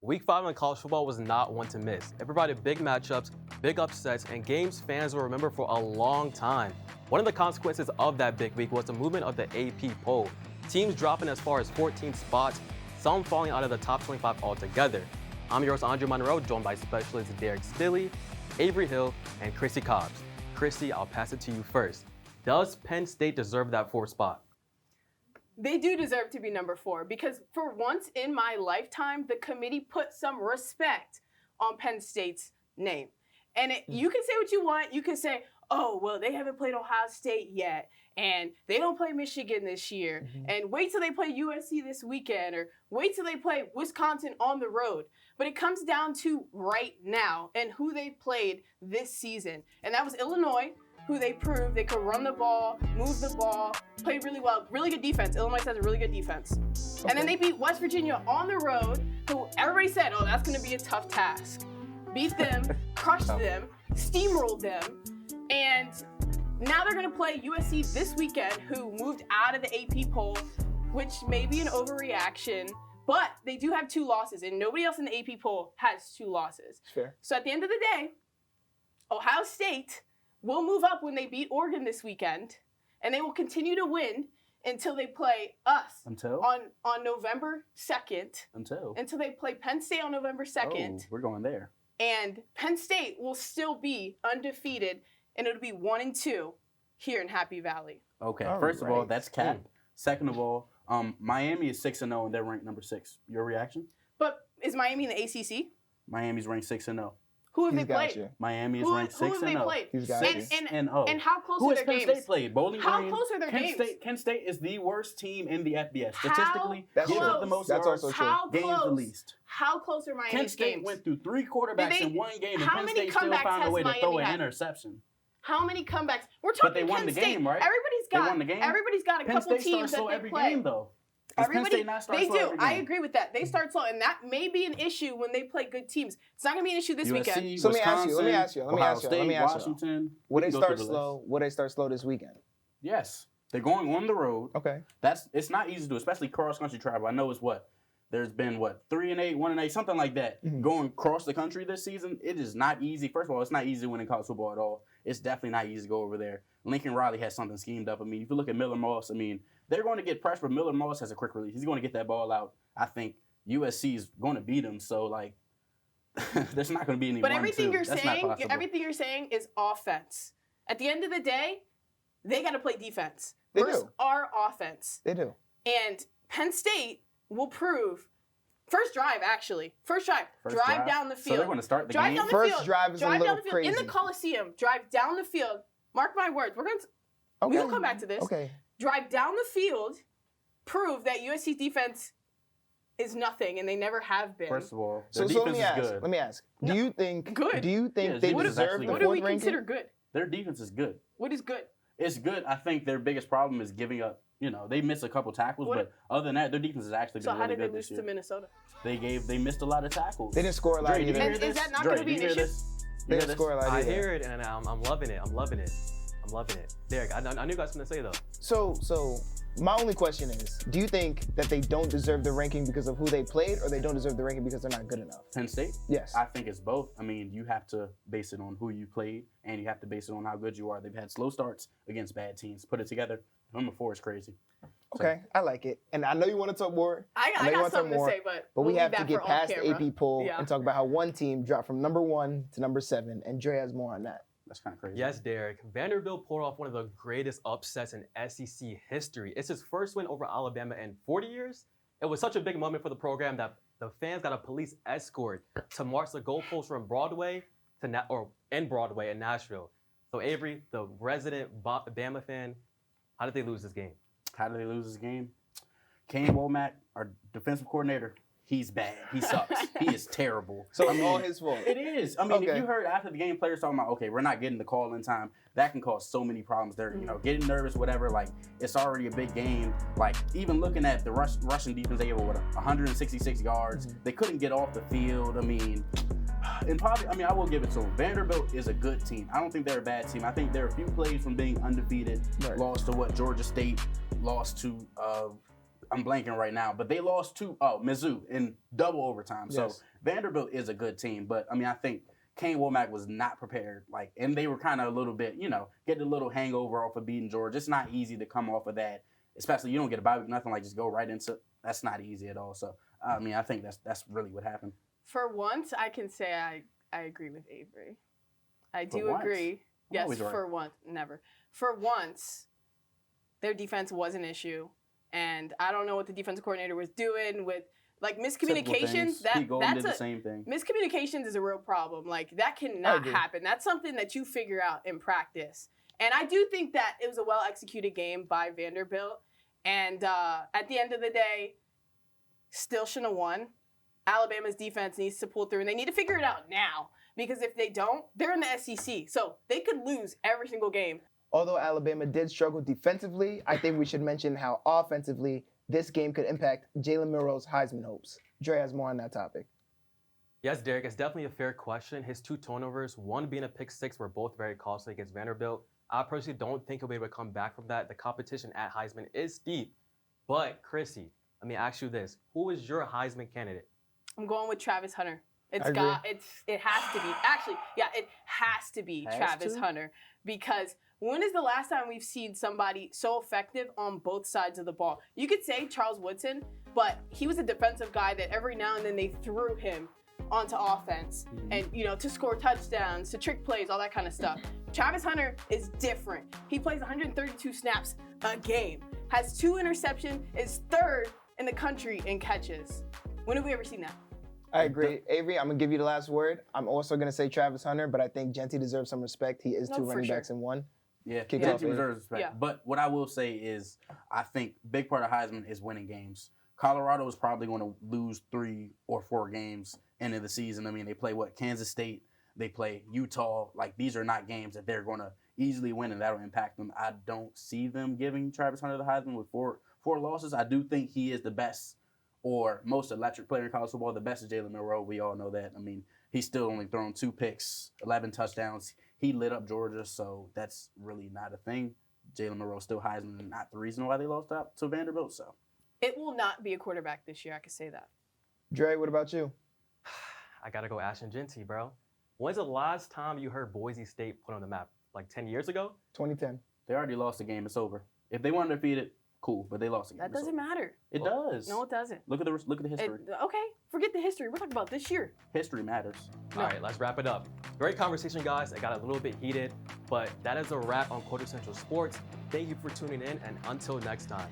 Week 5 in college football was not one to miss. It provided big matchups, big upsets, and games fans will remember for a long time. One of the consequences of that big week was the movement of the AP poll. Teams dropping as far as 14 spots, some falling out of the top 25 altogether. I'm your host, Andrew Monroe, joined by specialists Derrick Stilley, Avery Hill, and Chrissy Cobbs. Chrissy, I'll pass it to you first. Does Penn State deserve that 4th spot? They do deserve to be number 4 because for once in my lifetime, the committee put some respect on Penn State's name. And you can say what you want. You can say, oh, well, they haven't played Ohio State yet, and they don't play Michigan this year, and wait till they play USC this weekend, or wait till they play Wisconsin on the road. But it comes down to right now and who they played this season. And that was Illinois, who they proved they could run the ball, move the ball, play really well, really good defense. Illinois has a really good defense. Okay. And then they beat West Virginia on the road, who everybody said, oh, that's going to be a tough task. Beat them, crushed them, steamrolled them, and now they're going to play USC this weekend, who moved out of the AP poll, which may be an overreaction, but they do have 2 losses, and nobody else in the AP poll has 2 losses. Fair. So at the end of the day, Ohio State will move up when they beat Oregon this weekend, and they will continue to win until they play us on November 2nd. Until they play Penn State on November 2nd. Oh, we're going there. And Penn State will still be undefeated, and it'll be 1-2 here in Happy Valley. Okay, first of all, that's cap. Second of all, Miami is 6-0 and they're ranked number 6. Your reaction? But is Miami in the ACC? Miami's ranked 6-0. Who have they played? Miami is ranked 6-0. Who have they played? He's got you. 6-0. And how close are their games? Who has Penn State played? Bowling Green. How close are their games? Kent State is the worst team in the FBS. Statistically, gives up the most yards, games the least. How close are Miami's Kent State games? went through 3 quarterbacks in one game, and Penn State still found a way to throw an interception. How many comebacks? We're talking But they won the game, right? Everybody's got a couple teams that they play. Game, though. They do. I agree with that. They start slow, and that may be an issue when they play good teams. It's not going to be an issue this weekend. So let me ask you. Washington. Would they start slow? Would they start slow this weekend? Yes, they're going on the road. Okay. It's not easy to do, especially cross country travel. I know it's there's been 3-8, 1-8, something like that. Going across the country this season, it is not easy. First of all, it's not easy winning college football at all. It's definitely not easy to go over there. Lincoln Riley has something schemed up. I mean, if you look at Miller Moss, they're going to get pressure, but Miller Moss has a quick release. He's going to get that ball out. I think USC is going to beat him, so there's not going to be any. But everything you're saying is offense. At the end of the day, they got to play defense. They versus do. Our offense. They do. And Penn State will prove. First drive, drive down the field. So they're going to start the drive game? Down the First field. drive is a little crazy. In the Coliseum, drive down the field. Mark my words. We'll come back to this. Okay. Drive down the field, prove that USC defense is nothing, and they never have been. First of all, their defense is good. Let me ask. Do you think Yeah, they deserve the 4th ranking? What do we consider good? Their defense is good. What is good? It's good. I think their biggest problem is giving up. They missed a couple tackles, but other than that, their defense has actually been really good this year. So how did they lose to Minnesota? They missed a lot of tackles. They didn't score a lot either. And is that not going to be an issue? They didn't score a lot either. I hear it, and I'm loving it. I'm loving it. Derrick, I knew you guys were going to say, though. So my only question is, do you think that they don't deserve the ranking because of who they played, or they don't deserve the ranking because they're not good enough? Penn State? Yes. I think it's both. You have to base it on who you played, and you have to base it on how good you are. They've had slow starts against bad teams. Put it together, number 4 is crazy. Okay, I like it. And I know you want to talk more. I got something to say, but we have to get past the AP poll and talk about how one team dropped from number 1 to number 7, and Dre has more on that. That's kind of crazy. Yes, Derrick. Vanderbilt pulled off one of the greatest upsets in SEC history. It's his first win over Alabama in 40 years. It was such a big moment for the program that the fans got a police escort to march the goalpost from Broadway in Broadway in Nashville. So Avery, the resident Bama fan, how did they lose this game? Kane Womack, our defensive coordinator, he's bad. He sucks. He is terrible. So it's all his fault. It is. If you heard after the game, players talking about, okay, we're not getting the call in time. That can cause so many problems. They're getting nervous, whatever. It's already a big game. Even looking at the Russian defense, they gave 166 yards. They couldn't get off the field. I will give it to them. Vanderbilt is a good team. I don't think they're a bad team. I think they're a few plays from being undefeated. Right. Lost to Georgia State. Lost to I'm blanking right now, but they lost to Mizzou in double overtime. Yes. So Vanderbilt is a good team, but I mean, I think Kane Womack was not prepared. And they were kind of a little bit, getting a little hangover off of beating Georgia. It's not easy to come off of that, especially you don't get a bye week, nothing like just go right into. That's not easy at all. So I mean, I think that's really what happened. For once, I can say I agree with Avery. I For do once? agree. Yes, always right. for once. Never. For once, their defense was an issue. And I don't know what the defensive coordinator was doing with, miscommunications. Pete Golden did the That's same thing. miscommunications is a real problem. That cannot happen. That's something that you figure out in practice. And I do think that it was a well-executed game by Vanderbilt. And at the end of the day, still shouldn't have won. Alabama's defense needs to pull through, and they need to figure it out now. Because if they don't, they're in the SEC. So they could lose every single game. Although Alabama did struggle defensively, I think we should mention how offensively this game could impact Jalen Monroe's Heisman hopes. Dre has more on that topic. Yes, Derrick, it's definitely a fair question. His 2 turnovers, one being a pick 6, were both very costly against Vanderbilt. I personally don't think he'll be able to come back from that. The competition at Heisman is steep. But, Chrissy, let me ask you this. Who is your Heisman candidate? I'm going with Travis Hunter. It has to be. Actually, yeah, it has to be Travis Hunter. Because when is the last time we've seen somebody so effective on both sides of the ball? You could say Charles Woodson, but he was a defensive guy that every now and then they threw him onto offense and, to score touchdowns, to trick plays, all that kind of stuff. Travis Hunter is different. He plays 132 snaps a game, has 2 interceptions, is 3rd in the country in catches. When have we ever seen that? I agree. Avery, I'm going to give you the last word. I'm also going to say Travis Hunter, but I think Genty deserves some respect. He is 2 running backs in 1. Yeah, Kick it off, Genty deserves respect. Yeah. But what I will say is I think big part of Heisman is winning games. Colorado is probably going to lose 3 or 4 games into the season. I mean, they play Kansas State, they play Utah. These are not games that they're going to easily win, and that'll impact them. I don't see them giving Travis Hunter the Heisman with 4 losses. I do think he is the best or most electric player in college football. The best is Jalen Monroe. We all know that. I mean, he's still only thrown 2 picks, 11 touchdowns. He lit up Georgia, so that's really not a thing. Jalen Monroe still Heisman, and not the reason why they lost out to Vanderbilt. So It will not be a quarterback this year. I can say that. Dre, what about you? I got to go Ashton Genty, bro. When's the last time you heard Boise State put on the map? 10 years ago? 2010. they already lost the game. It's over. If they weren't defeated, cool, but they lost the game. That doesn't matter. It does. No, it doesn't. Look at the history. Okay, forget the history. We're talking about this year. History matters. All right, let's wrap it up. Great conversation, guys. It got a little bit heated, but that is a wrap on Quarter Central Sports. Thank you for tuning in, and until next time.